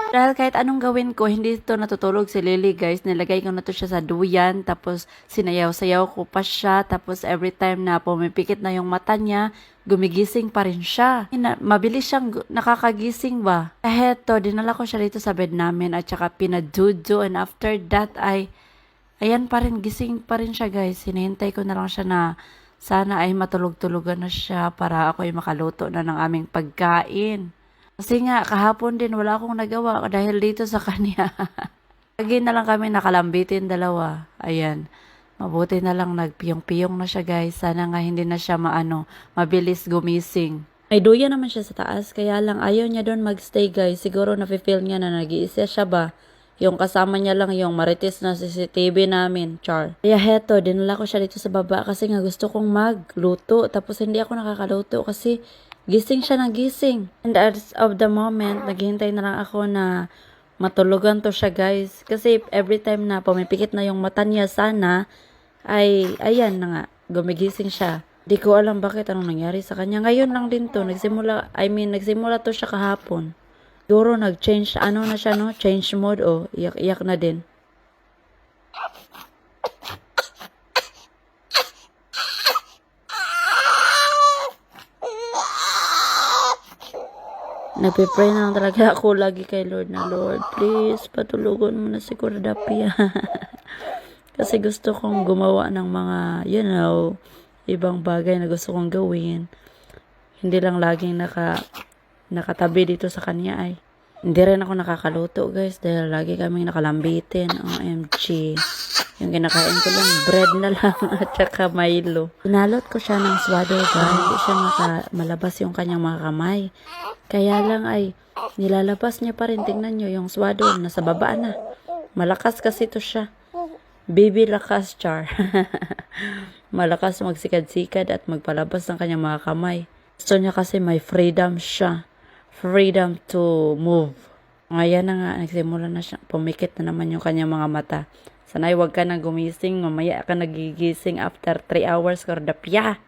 Dahil kahit anong gawin ko, hindi ito natutulog si Lily, guys. Nilagay ko na to siya sa duyan, tapos sinayaw-sayaw ko pa siya, tapos every time na pumipikit na yung mata niya, gumigising pa rin siya. Mabilis siyang nakakagising ba? Eto, dinala ko siya dito sa bed namin at saka pinadudo, and after that ay, ayan pa rin, gising pa rin siya, guys. Hinihintay ko na lang siya na sana ay matulog-tulugan na siya para ako ay makaluto na ng aming pagkain. Kasi nga, kahapon din wala akong nagawa dahil dito sa kanya. Lagi na lang kami nakalambitin dalawa. Ayan. Mabuti na lang nagpiyong-piyong na siya, guys. Sana nga hindi na siya mabilis gumising. May duya naman siya sa taas, kaya lang ayaw niya doon magstay, guys. Siguro nafe-feel niya na nag-iisa siya ba. Yung kasama niya lang yung marites na CCTV namin, char. Kaya heto, dinala ko siya dito sa baba kasi nga gusto kong magluto. Tapos hindi ako nakakaluto kasi gising siya ng gising. And as of the moment, naghihintay na lang ako na matulugan to siya, guys. Kasi every time na pumipikit na yung mata niya sana, ay ayan na nga, gumigising siya. Di ko alam bakit anong nangyari sa kanya. Ngayon lang din to, nagsimula to siya kahapon. Siguro nag-change, ano na siya, no? Change mode, oh. Iyak-iyak na din. Nagpipray na lang talaga ako lagi kay Lord na, Lord, please, patulugon mo na si Cordapia. Kasi gusto kong gumawa ng mga, ibang bagay na gusto kong gawin. Hindi lang laging nakatabi dito sa kanya ay. Hindi rin ako nakakaluto, guys, dahil lagi kaming nakalambitin. OMG. Yung kinakain ko lang, bread na lang at saka Milo. Pinalot ko siya ng swaddle, guys. Hindi siya malabas yung kanyang mga kamay. Kaya lang ay, nilalabas niya pa rin. Tingnan nyo, yung swaddle, nasa baba na. Malakas kasi to siya. Baby lakas, char. Malakas magsikad-sikad at magpalabas ng kanyang mga kamay. Gusto niya kasi may freedom siya. Freedom to move. Ngayon na nga, nagsimula na siya. Pumikit na naman yung kanyang mga mata. Sanay, wag ka na gumising. Mamaya ka nagigising after 3 hours, Cordapia.